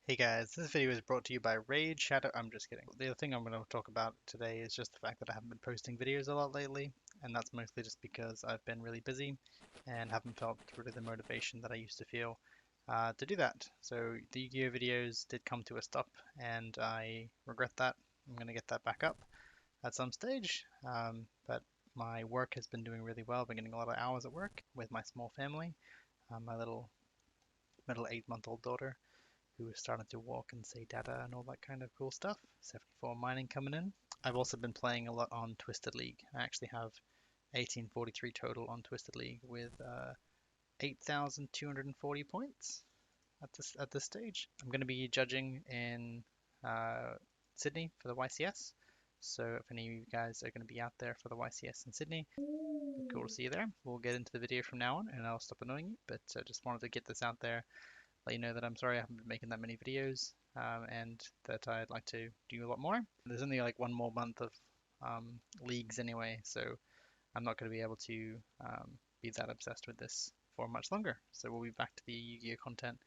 Hey guys, this video is brought to you by Raid Shadow. I'm just kidding. The other thing I'm going to talk about today is just the fact that I haven't been posting videos a lot lately, and that's mostly just because I've been really busy and haven't felt really the motivation that I used to feel to do that. So the Yu-Gi-Oh videos did come to a stop, and I regret that. I'm going to get that back up at some stage, but my work has been doing really well. I've been getting a lot of hours at work with my small family, my little middle 8-month-old daughter who is starting to walk and say dada and all that kind of cool stuff. 74 mining coming in. I've also been playing a lot on Twisted League. I actually have 1843 total on Twisted League with 8,240 points at this stage. I'm going to be judging in Sydney for the YCS. So if any of you guys are going to be out there for the YCS in Sydney, cool to see you there. We'll get into the video from now on, and I'll stop annoying you. But just wanted to get this out there, let you know that I'm sorry I haven't been making that many videos, and that I'd like to do a lot more. There's only like one more month of leagues anyway, so I'm not going to be able to be that obsessed with this for much longer. So we'll be back to the Yu-Gi-Oh content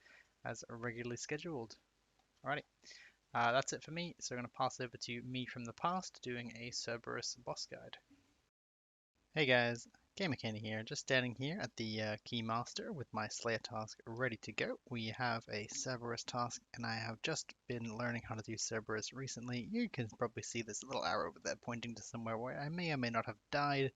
as regularly scheduled. Alrighty, that's it for me. So I'm going to pass over to me from the past doing a Cerberus boss guide. Hey guys, Gamer Kenny here, just standing here at the Keymaster with my Slayer task ready to go. We have a Cerberus task, and I have just been learning how to do Cerberus recently. You can probably see this little arrow over there pointing to somewhere where I may or may not have died,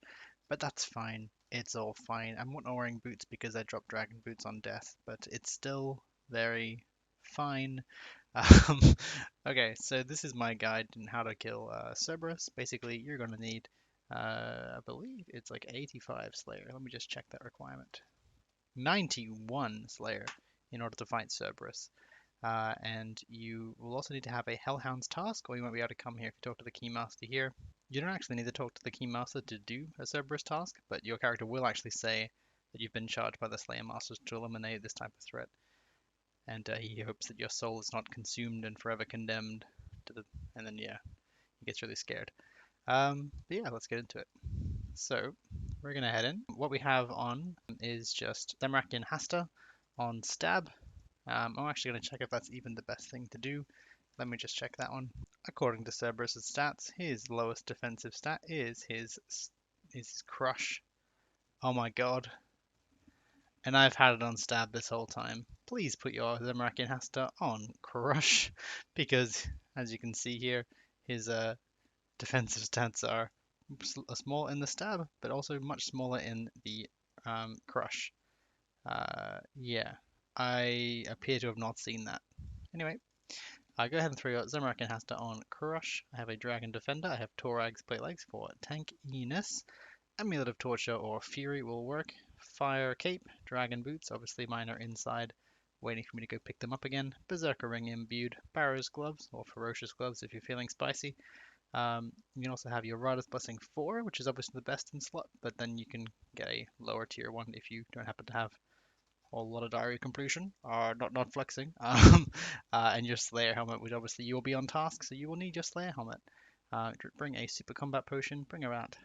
but that's fine. It's all fine. I'm not wearing boots because I dropped dragon boots on death, but it's still very fine. Um, okay, so this is my guide on how to kill Cerberus. Basically, you're going to need I believe it's like 85 Slayer. Let me just check that requirement. 91 Slayer in order to fight Cerberus. And you will also need to have a Hellhound's task, or you won't be able to come here if you talk to the Keymaster here. You don't actually need to talk to the Keymaster to do a Cerberus task, but your character will actually say that you've been charged by the Slayer Masters to eliminate this type of threat. And he hopes that your soul is not consumed and forever condemned to the. And then, yeah, he gets really scared. But yeah, let's get into it. So we're going to head in. What we have on is just Demrakian Hasta on stab. I'm actually going to check if that's even the best thing to do. Let me just check that one. According to Cerberus' stats, his lowest defensive stat is his crush. Oh my god. And I've had it on stab this whole time. Please put your Demrakian Hasta on crush, because as you can see here, his defensive stats are small in the stab, but also much smaller in the crush. Yeah, I appear to have not seen that. Anyway, go ahead and throw your Zamorak Hasta on crush. I have a Dragon Defender. I have Torag's Plate Legs for tankiness. Amulet of Torture or Fury will work. Fire Cape, Dragon Boots. Obviously, mine are inside, waiting for me to go pick them up again. Berserker Ring Imbued. Barrow's Gloves or Ferocious Gloves if you're feeling spicy. You can also have your Rider's Blessing 4, which is obviously the best in slot, but then you can get a lower tier one if you don't happen to have a whole lot of diary completion, or not flexing. And your Slayer helmet, which obviously you will be on task, so you will need your Slayer helmet. Bring a super combat potion, bring her out.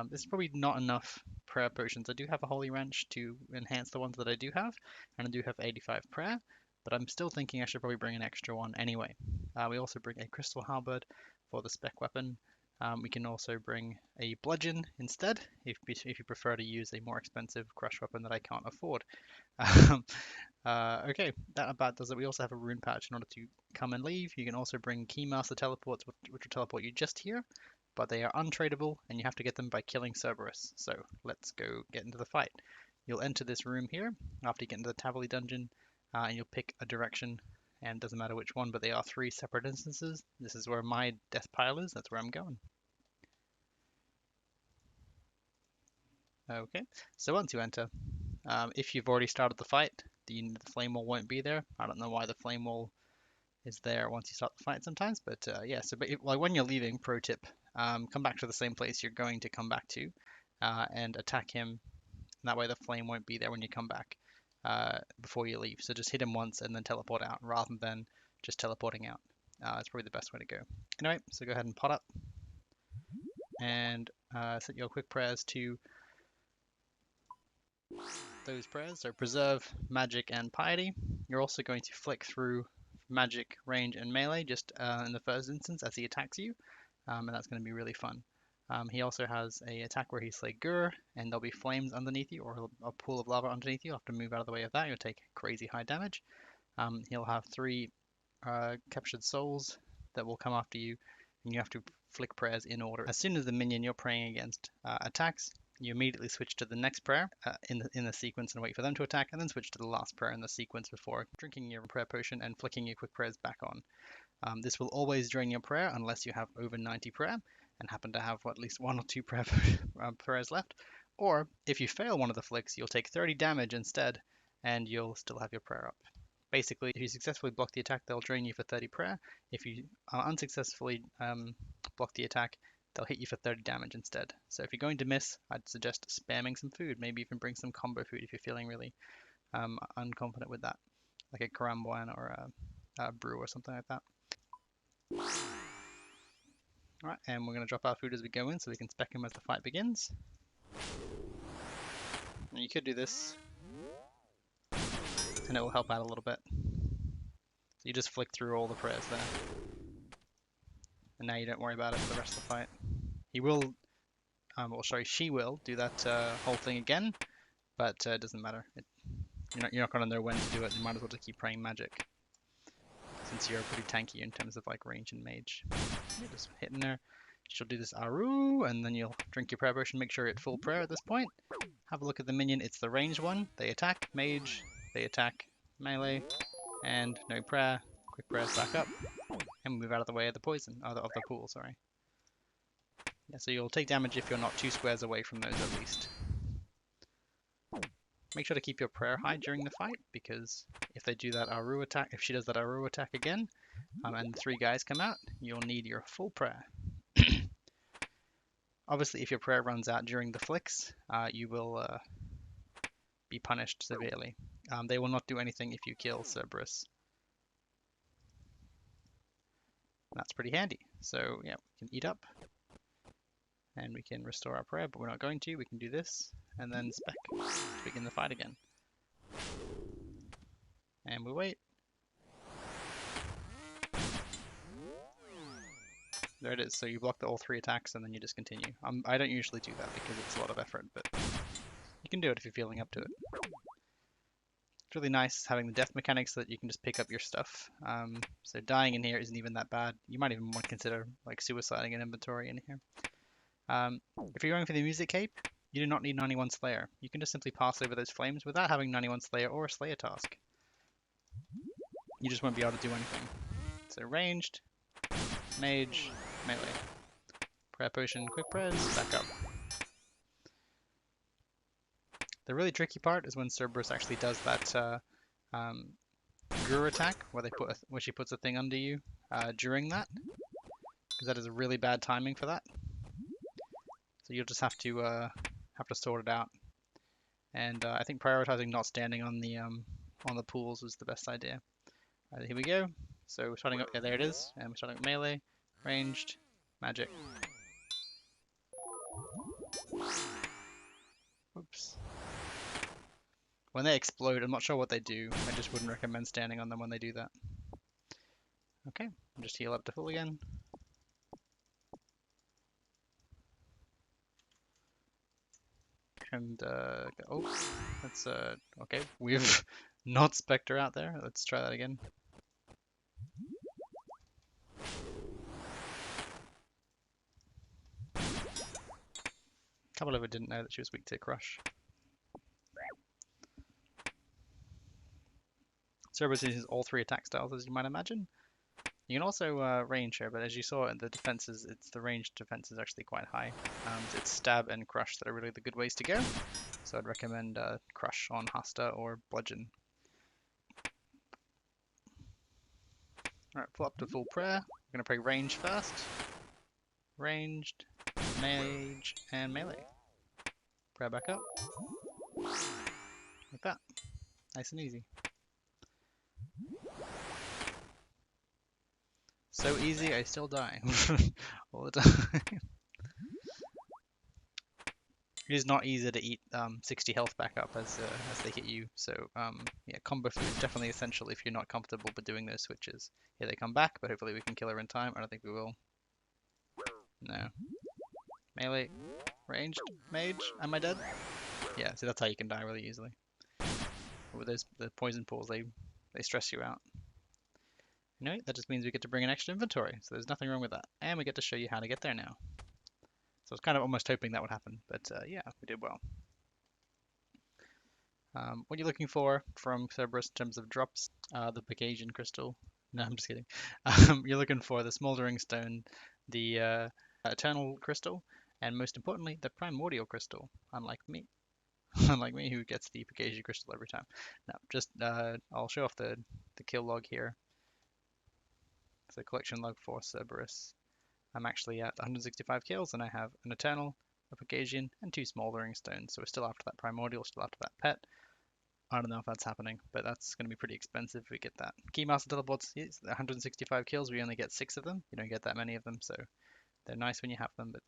There's probably not enough prayer potions. I do have a Holy Wrench to enhance the ones that I do have, and I do have 85 prayer, but I'm still thinking I should probably bring an extra one anyway. We also bring a Crystal Halberd for the spec weapon. We can also bring a bludgeon instead, if you prefer to use a more expensive crush weapon that I can't afford. Okay, that about does it. We also have a rune patch in order to come and leave. You can also bring Keymaster teleports, which will teleport you just here, but they are untradeable, and you have to get them by killing Cerberus. So let's go get into the fight. You'll enter this room here after you get into the Tavoli dungeon, and you'll pick a direction, and it doesn't matter which one, but they are 3 separate instances. This is where my death pile is. That's where I'm going. Okay, so once you enter, if you've already started the fight, the flame wall won't be there. I don't know why the flame wall is there once you start the fight sometimes, but yeah. So, like when you're leaving, pro tip, come back to the same place you're going to come back to, and attack him. That way, the flame won't be there when you come back before you leave. So just hit him once and then teleport out, rather than just teleporting out. It's probably the best way to go. Anyway, so go ahead and pot up and set your quick prayers to those prayers. So preserve, magic, and piety. You're also going to flick through magic, range, and melee just in the first instance as he attacks you, and that's going to be really fun. He also has a attack where he slay Gur, and there'll be flames underneath you or a pool of lava underneath you. You'll have to move out of the way of that. You'll take crazy high damage. He'll have 3 captured souls that will come after you, and you have to flick prayers in order. As soon as the minion you're praying against attacks, you immediately switch to the next prayer in the sequence and wait for them to attack, and then switch to the last prayer in the sequence before drinking your prayer potion and flicking your quick prayers back on. This will always drain your prayer unless you have over 90 prayer and happen to have at least 1 or 2 prayers left. Or if you fail one of the flicks, you'll take 30 damage instead, and you'll still have your prayer up. Basically, if you successfully block the attack, they'll drain you for 30 prayer. If you unsuccessfully block the attack, they'll hit you for 30 damage instead. So if you're going to miss, I'd suggest spamming some food. Maybe even bring some combo food if you're feeling really unconfident with that, like a Karambuan or a brew or something like that. Alright, and we're going to drop our food as we go in so we can spec him as the fight begins. And you could do this, and it will help out a little bit. So you just flick through all the prayers there. And now you don't worry about it for the rest of the fight. He will, she will do that whole thing again, but it doesn't matter. You're not going to know when to do it. You might as well just keep praying magic, since you're pretty tanky in terms of like range and mage. You're just hitting there. She'll do this Aru, and then you'll drink your prayer potion. Make sure you're at full prayer at this point. Have a look at the minion. It's the ranged one. They attack mage, they attack melee, and no prayer. Quick prayers back up, and move out of the way of the poison, of the pool, sorry. Yeah, so you'll take damage if you're not 2 squares away from those at least. Make sure to keep your prayer high during the fight, because if they do that Aru attack, if she does that Aru attack again, and 3 guys come out, you'll need your full prayer. Obviously, if your prayer runs out during the flicks, you will be punished severely. They will not do anything if you kill Cerberus. That's pretty handy. So yeah, we can eat up, and we can restore our prayer, but we're not going to. We can do this, and then spec to begin the fight again. And we wait. There it is. So you block all 3 attacks, and then you just continue. I don't usually do that because it's a lot of effort, but you can do it if you're feeling up to it. It's really nice having the death mechanics so that you can just pick up your stuff. So dying in here isn't even that bad. You might even want to consider like suiciding an inventory in here. If you're going for the music cape, you do not need 91 Slayer. You can just simply pass over those flames without having 91 Slayer or a Slayer task. You just won't be able to do anything. So ranged, mage, melee. Prayer potion, quick prayers, back up. The really tricky part is when Cerberus actually does that Gur attack, where she puts a thing under you during that, because that is a really bad timing for that. So you'll just have to sort it out. And I think prioritizing not standing on the pools was the best idea. Here we go. So we're starting up. Yeah, there it is. And we're starting with melee, ranged, magic. Oops. When they explode, I'm not sure what they do. I just wouldn't recommend standing on them when they do that. Okay, just heal up to full again. And oh, that's okay. We've not Spectre out there. Let's try that again. Couple of it didn't know that she was weak to crush. Cerberus uses all 3 attack styles, as you might imagine. You can also range her, but as you saw in the defenses, the ranged defense is actually quite high. It's stab and crush that are really the good ways to go. So I'd recommend crush on Hasta or bludgeon. Alright, pull up to full prayer. We're going to pray range first. Ranged, mage, and melee. Prayer back up. Like that. Nice and easy. So easy, I still die all the time. It is not easy to eat 60 health back up as they hit you. So yeah, combo food is definitely essential if you're not comfortable with doing those switches. Here they come back, but hopefully we can kill her in time. I don't think we will. No. Melee, ranged, mage. Am I dead? Yeah. So that's how you can die really easily. But with the poison pools, they stress you out. Anyway, that just means we get to bring an extra inventory. So there's nothing wrong with that, and we get to show you how to get there now. So I was kind of almost hoping that would happen, but yeah, we did well. What you're looking for from Cerberus in terms of drops, the Pegasian crystal. No, I'm just kidding. You're looking for the smoldering stone, the eternal crystal, and most importantly, the primordial crystal, unlike me. Unlike me, who gets the Pegasian crystal every time. Now, just I'll show off the kill log here. So collection log for Cerberus. I'm actually at 165 kills, and I have an eternal, a Pegasian, and 2 smoldering stones. So we're still after that primordial, still after that pet. I don't know if that's happening, but that's going to be pretty expensive if we get that. Keymaster teleports, 165 kills, we only get 6 of them. You don't get that many of them, so they're nice when you have them, but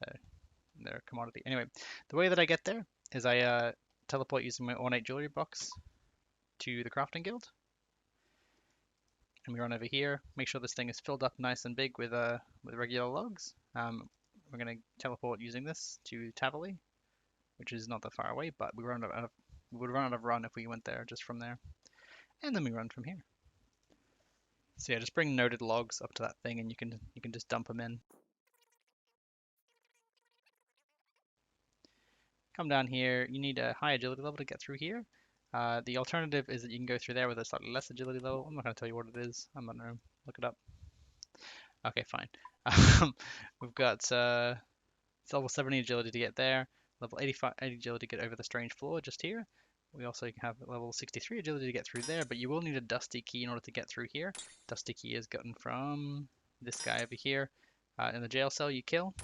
they're a commodity. Anyway, the way that I get there is I teleport using my ornate jewelry box to the crafting guild. And we run over here, make sure this thing is filled up nice and big with regular logs. We're going to teleport using this to Tavali, which is not that far away, but we would run out of run if we went there just from there. And then we run from here. So yeah, just bring noted logs up to that thing and you can just dump them in. Come down here, you need a high agility level to get through here. The alternative is that you can go through there with a slightly less agility level. I'm not going to tell you what it is. I'm going to look it up. Okay, fine. We've got it's level 70 agility to get there, level 85 agility to get over the strange floor just here. We also have level 63 agility to get through there, but you will need a dusty key in order to get through here. Dusty key is gotten from this guy over here. In the jail cell you kill,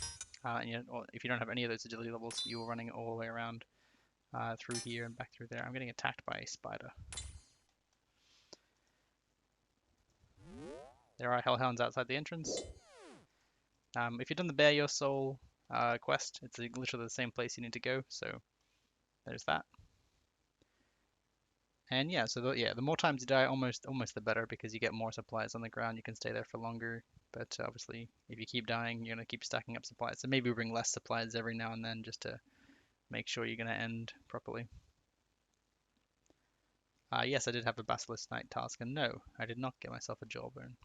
and if you don't have any of those agility levels, you are running all the way around through here and back through there. I'm getting attacked by a spider. There are hellhounds outside the entrance. If you've done the Bear Your Soul quest, it's literally the same place you need to go, so there's that. And yeah, so the more times you die, almost the better, because you get more supplies on the ground. You can stay there for longer, but obviously, if you keep dying, you're gonna keep stacking up supplies. So maybe bring less supplies every now and then, just to make sure you're gonna end properly. Yes, I did have a Basilisk Knight task, and no, I did not get myself a jawbone.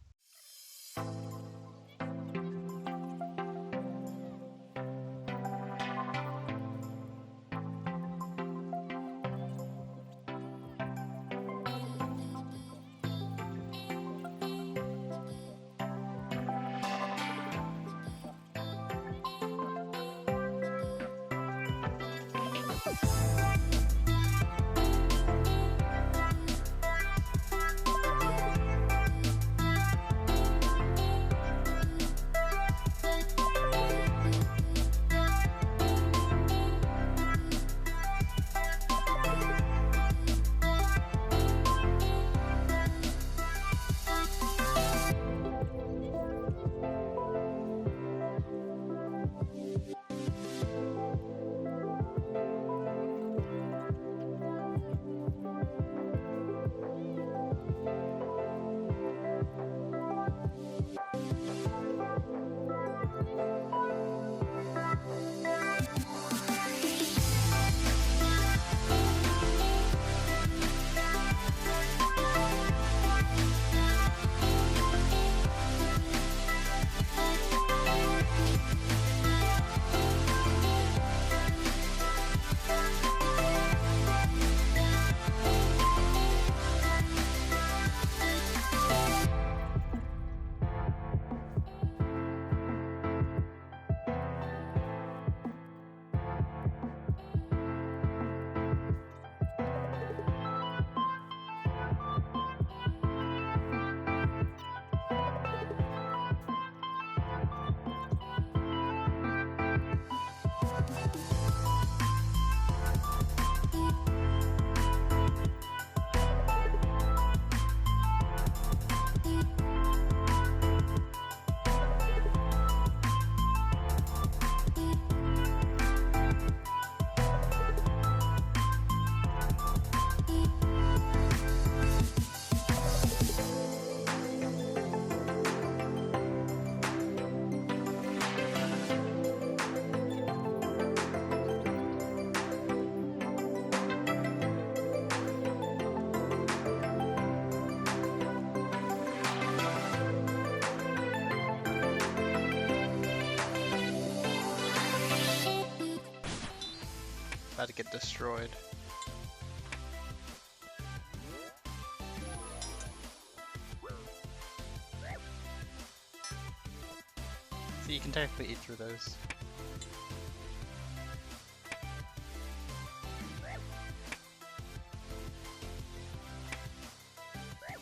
about to get destroyed. So you can technically eat through those.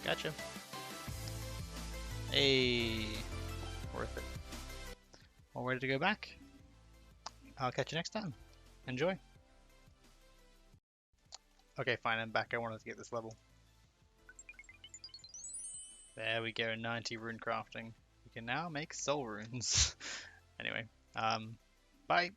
Gotcha. Hey, worth it. Well, ready to go back? I'll catch you next time. Enjoy. Okay, fine, I'm back. I wanted to get this level. There we go, 90 rune crafting. We can now make soul runes. Anyway, bye.